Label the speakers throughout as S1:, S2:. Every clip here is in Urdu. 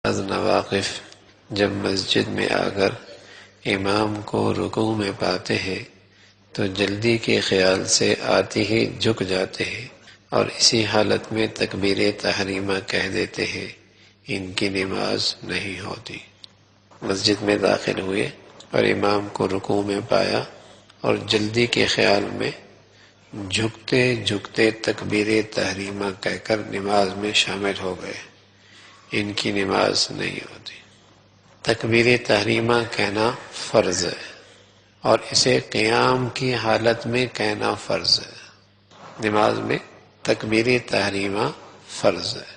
S1: بعض نواقف جب مسجد میں آ کر امام کو رکوع میں پاتے ہیں تو جلدی کے خیال سے آتے ہی جھک جاتے ہیں اور اسی حالت میں تکبیر تحریمہ کہہ دیتے ہیں، ان کی نماز نہیں ہوتی۔ مسجد میں داخل ہوئے اور امام کو رکوع میں پایا اور جلدی کے خیال میں جھکتے جھکتے تکبیر تحریمہ کہہ کر نماز میں شامل ہو گئے، ان کی نماز نہیں ہوتی۔ تکبیر تحریمہ کہنا فرض ہے اور اسے قیام کی حالت میں کہنا فرض ہے۔ نماز میں تکبیر تحریمہ فرض ہے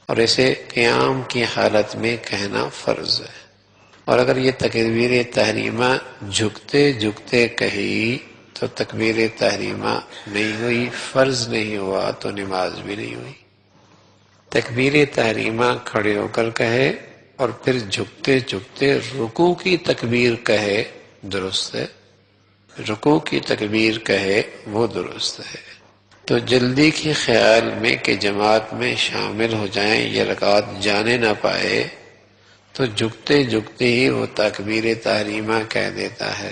S1: اور اسے قیام کی حالت میں کہنا فرض ہے، اور اگر یہ تکبیر تحریمہ جھکتے جھکتے کہی تو تکبیر تحریمہ نہیں ہوئی، فرض نہیں ہوا تو نماز بھی نہیں ہوئی۔ تکبیر تحریمہ کھڑے ہو کر کہے اور پھر جھکتے جھکتے رکوع کی تکبیر کہے، درست ہے۔ رکوع کی تکبیر کہے وہ درست ہے۔ تو جلدی کے خیال میں کہ جماعت میں شامل ہو جائیں، یہ رکعت جانے نہ پائے، تو جھکتے جھکتے ہی وہ تکبیر تحریمہ کہہ دیتا ہے۔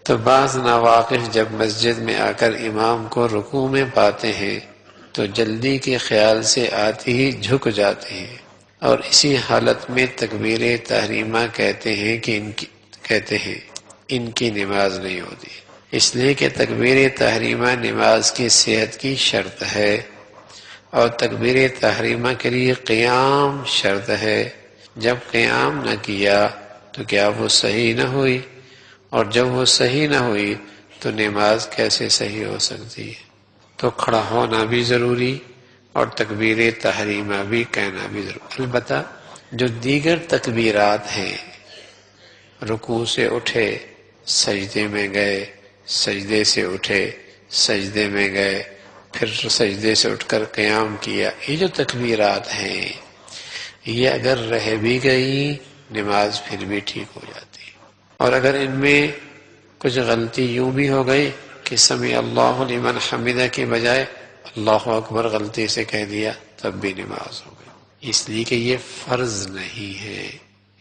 S1: تو بعض نواقف جب مسجد میں آ کر امام کو رکوع میں پاتے ہیں تو جلدی کے خیال سے آتے ہی جھک جاتے ہیں اور اسی حالت میں تکبیر تحریمہ کہتے ہیں کہ ان کی نماز نہیں ہوتی، اس لیے کہ تکبیر تحریمہ نماز کی صحت کی شرط ہے، اور تکبیر تحریمہ کے لیے قیام شرط ہے۔ جب قیام نہ کیا تو کیا وہ صحیح نہ ہوئی، اور جب وہ صحیح نہ ہوئی تو نماز کیسے صحیح ہو سکتی ہے؟ تو کھڑا ہونا بھی ضروری اور تکبیر تحریمہ بھی کہنا بھی ضروری۔ البتہ جو دیگر تکبیرات ہیں، رکوع سے اٹھے سجدے میں گئے، سجدے سے اٹھے سجدے میں گئے، پھر سجدے سے اٹھ کر قیام کیا، یہ جو تکبیرات ہیں یہ اگر رہ بھی گئی نماز پھر بھی ٹھیک ہو جاتی، اور اگر ان میں کچھ غلطی یوں بھی ہو گئی کہ سمیع اللہ لمن حمدہ کے بجائے اللہ اکبر غلطی سے کہہ دیا، تب بھی نماز ہو گئی، اس لیے کہ یہ فرض نہیں ہے،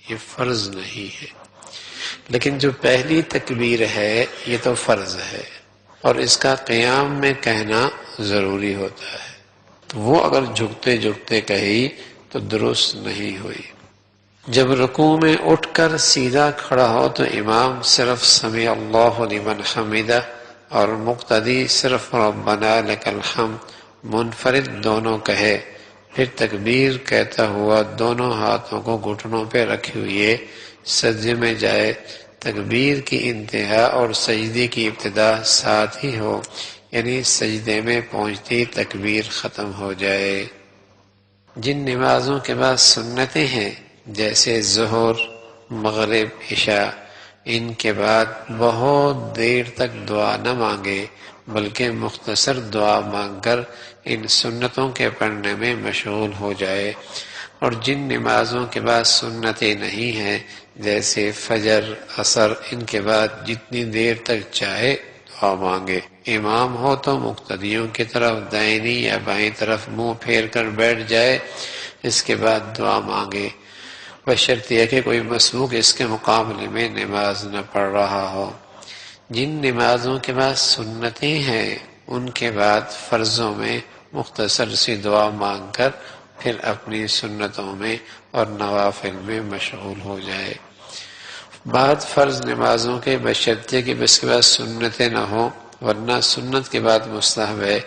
S1: یہ فرض نہیں ہے۔ لیکن جو پہلی تکبیر ہے یہ تو فرض ہے اور اس کا قیام میں کہنا ضروری ہوتا ہے، تو وہ اگر جھکتے جھکتے کہی تو درست نہیں ہوئی۔ جب رکوع میں اٹھ کر سیدھا کھڑا ہو تو امام صرف سمیع اللہ لمن حمدہ اور مقتدی صرف ربنا لک الحمد منفرد دونوں کہے، پھر تکبیر کہتا ہوا دونوں ہاتھوں کو گھٹنوں پہ رکھے ہوئے سجدے میں جائے، تکبیر کی انتہا اور سجدے کی ابتدا ساتھ ہی ہو، یعنی سجدے میں پہنچتی تکبیر ختم ہو جائے۔ جن نمازوں کے بعد سنتیں ہیں جیسے ظہر، مغرب، عشاء، ان کے بعد بہت دیر تک دعا نہ مانگے بلکہ مختصر دعا مانگ کر ان سنتوں کے پڑھنے میں مشغول ہو جائے، اور جن نمازوں کے بعد سنتیں نہیں ہیں جیسے فجر، عصر، ان کے بعد جتنی دیر تک چاہے دعا مانگے۔ امام ہو تو مقتدیوں کی طرف دائنی یا بائیں طرف منہ پھیر کر بیٹھ جائے، اس کے بعد دعا مانگے، بشرط یہ کہ کوئی مسبوق اس کے مقابلے میں نماز نہ پڑھ رہا ہو۔ جن نمازوں کے بعد سنتیں ہیں ان کے بعد فرضوں میں مختصر سی دعا مانگ کر پھر اپنی سنتوں میں اور نوافل میں مشغول ہو جائے۔ بعد فرض نمازوں کے بشرطے کہ اس کے بعد سنتیں نہ ہوں، ورنہ سنت کے بعد مستحب ہے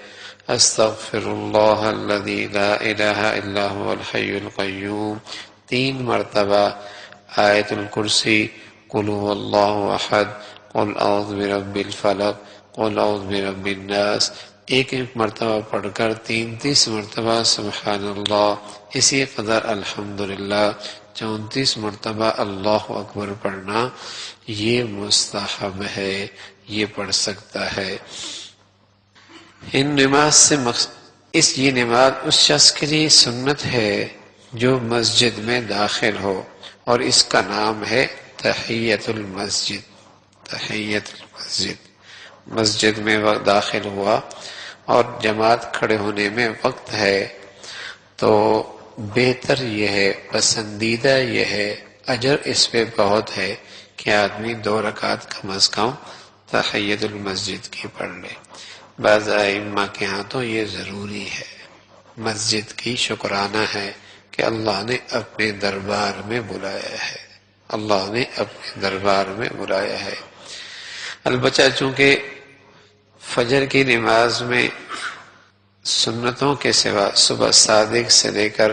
S1: استغفر اللہ الذی لا الہ الا هو الحی القیوم 3 مرتبہ، آیت الکرسی، قل هو اللہ احد، قل اعوذ برب الفلق، قل اعوذ برب الناس، ایک مرتبہ پڑھ کر 33 مرتبہ سبحان اللہ، اسی قدر الحمدللہ 34 مرتبہ اللہ اکبر پڑھنا، یہ مستحب ہے، یہ پڑھ سکتا ہے۔ ان نماز سے یہ نماز اس شخص کے لیے سنت ہے جو مسجد میں داخل ہو، اور اس کا نام ہے تحیۃ المسجد۔ تحیۃ المسجد، مسجد میں داخل ہوا اور جماعت کھڑے ہونے میں وقت ہے تو بہتر یہ ہے، پسندیدہ یہ ہے، اجر اس پہ بہت ہے کہ آدمی 2 رکعت کم از کم تحیت المسجد کی پڑھ لے۔ بعض ائمہ کے ہاں تو یہ ضروری ہے، مسجد کی شکرانہ ہے کہ اللہ نے اپنے دربار میں بلایا ہے، اللہ نے اپنے دربار میں بلایا ہے۔ البتہ چونکہ فجر کی نماز میں سنتوں کے سوا صبح صادق سے لے کر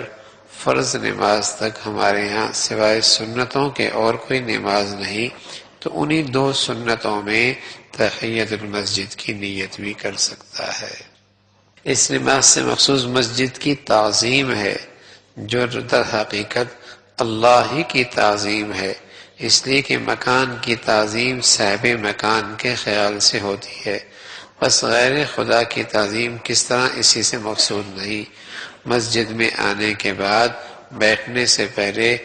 S1: فرض نماز تک ہمارے ہاں سوائے سنتوں کے اور کوئی نماز نہیں، تو انہی 2 سنتوں میں تحیت المسجد کی نیت بھی کر سکتا ہے۔ اس نماز سے مخصوص مسجد کی تعظیم ہے، جو در حقیقت اللہ ہی کی تعظیم ہے، اس لیے کہ مکان کی تعظیم صاحب مکان کے خیال سے ہوتی ہے، بس غیر خدا کی تعظیم کس طرح اسی سے مقصود نہیں۔ مسجد میں آنے کے بعد بیٹھنے سے پہلے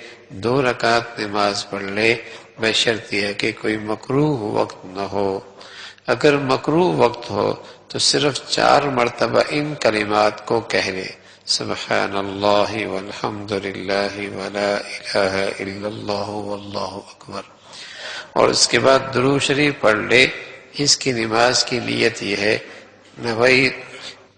S1: 2 رکعت نماز پڑھ لے، بشرط یہ کہ کوئی مکروہ وقت نہ ہو۔ اگر مکروہ وقت ہو تو صرف 4 مرتبہ ان کلمات کو کہہ لے، سبحان اللہ والحمد للہ ولا الہ الا اللہ واللہ اکبر، اور اس کے بعد درود شریف پڑھ لے۔ اس کی نماز کی نیت یہ ہے نہ بھائی،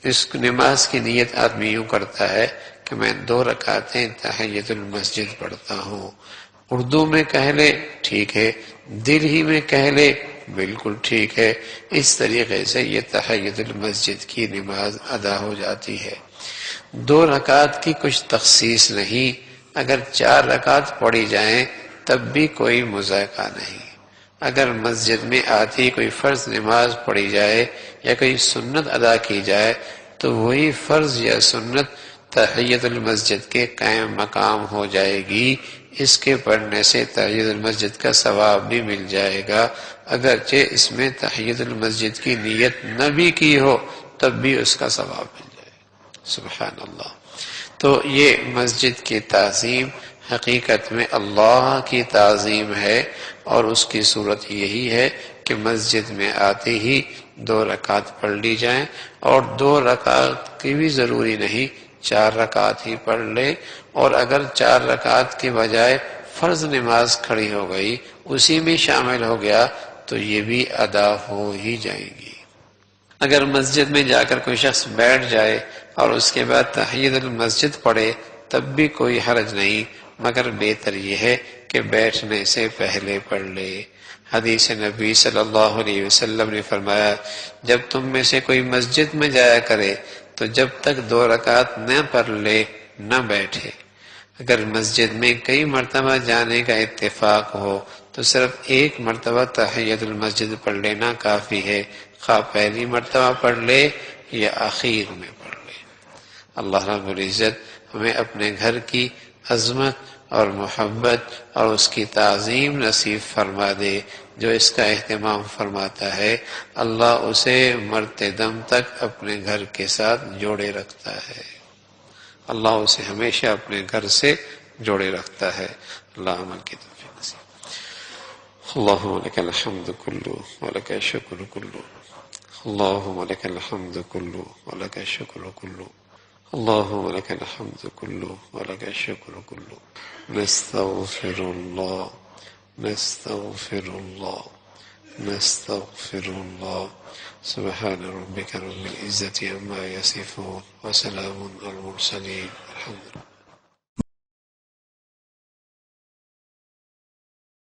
S1: اس نماز کی نیت آدمی یوں کرتا ہے کہ میں 2 رکعتیں تحیت المسجد پڑھتا ہوں، اردو میں کہہ لے ٹھیک ہے، دل ہی میں کہہ لے بالکل ٹھیک ہے، اس طریقے سے یہ تحیت المسجد کی نماز ادا ہو جاتی ہے۔ 2 رکعت کی کچھ تخصیص نہیں، اگر 4 رکعت پڑھی جائیں تب بھی کوئی مذائقہ نہیں۔ اگر مسجد میں آتی کوئی فرض نماز پڑھی جائے یا کوئی سنت ادا کی جائے تو وہی فرض یا سنت تحیت المسجد کے قائم مقام ہو جائے گی، اس کے پڑھنے سے تحیت المسجد کا ثواب بھی مل جائے گا، اگرچہ اس میں تحیت المسجد کی نیت نہ بھی کی ہو تب بھی اس کا ثواب مل جائے گا۔ سبحان اللہ۔ تو یہ مسجد کی تعظیم حقیقت میں اللہ کی تعظیم ہے، اور اس کی صورت یہی ہے کہ مسجد میں آتے ہی 2 رکعت پڑھ لی جائیں، اور 2 رکعت کی بھی ضروری نہیں، 4 رکعت ہی پڑھ لے، اور اگر 4 رکعت کے بجائے فرض نماز کھڑی ہو گئی اسی میں شامل ہو گیا تو یہ بھی ادا ہو ہی جائے گی۔ اگر مسجد میں جا کر کوئی شخص بیٹھ جائے اور اس کے بعد تحیت المسجد پڑھے تب بھی کوئی حرج نہیں، مگر بہتر یہ ہے کہ بیٹھنے سے پہلے پڑھ لے۔ حدیث نبی صلی اللہ علیہ وسلم نے فرمایا، جب تم میں سے کوئی مسجد میں جایا کرے تو جب تک 2 رکعت نہ پڑھ لے نہ بیٹھے۔ اگر مسجد میں کئی مرتبہ جانے کا اتفاق ہو تو صرف 1 مرتبہ تحیت المسجد پڑھ لینا کافی ہے، خواہ پہلی مرتبہ پڑھ لے یا آخر میں پڑھ لے۔ اللہ رب العزت ہمیں اپنے گھر کی عظمت اور محبت اور اس کی تعظیم نصیب فرما دے۔ جو اس کا اہتمام فرماتا ہے اللہ اسے مرتے دم تک اپنے گھر کے ساتھ جوڑے رکھتا ہے، اللہ اسے ہمیشہ اپنے گھر سے جوڑے رکھتا ہے۔ اللہ عمل کی توفیق نصیب۔ اللہم لک الحمد کلو ولک الشکر کلو، اللہم لک الحمد کلو ولک الشکر کلو، اللہم لک الحمد کلو ولک الشکر کلو، نستغفر اللہ نستغفر اللہ نستغفر اللہ، سبحان ربک رب العزة عما یصفون وسلام علی المرسلین، الحمد للہ۔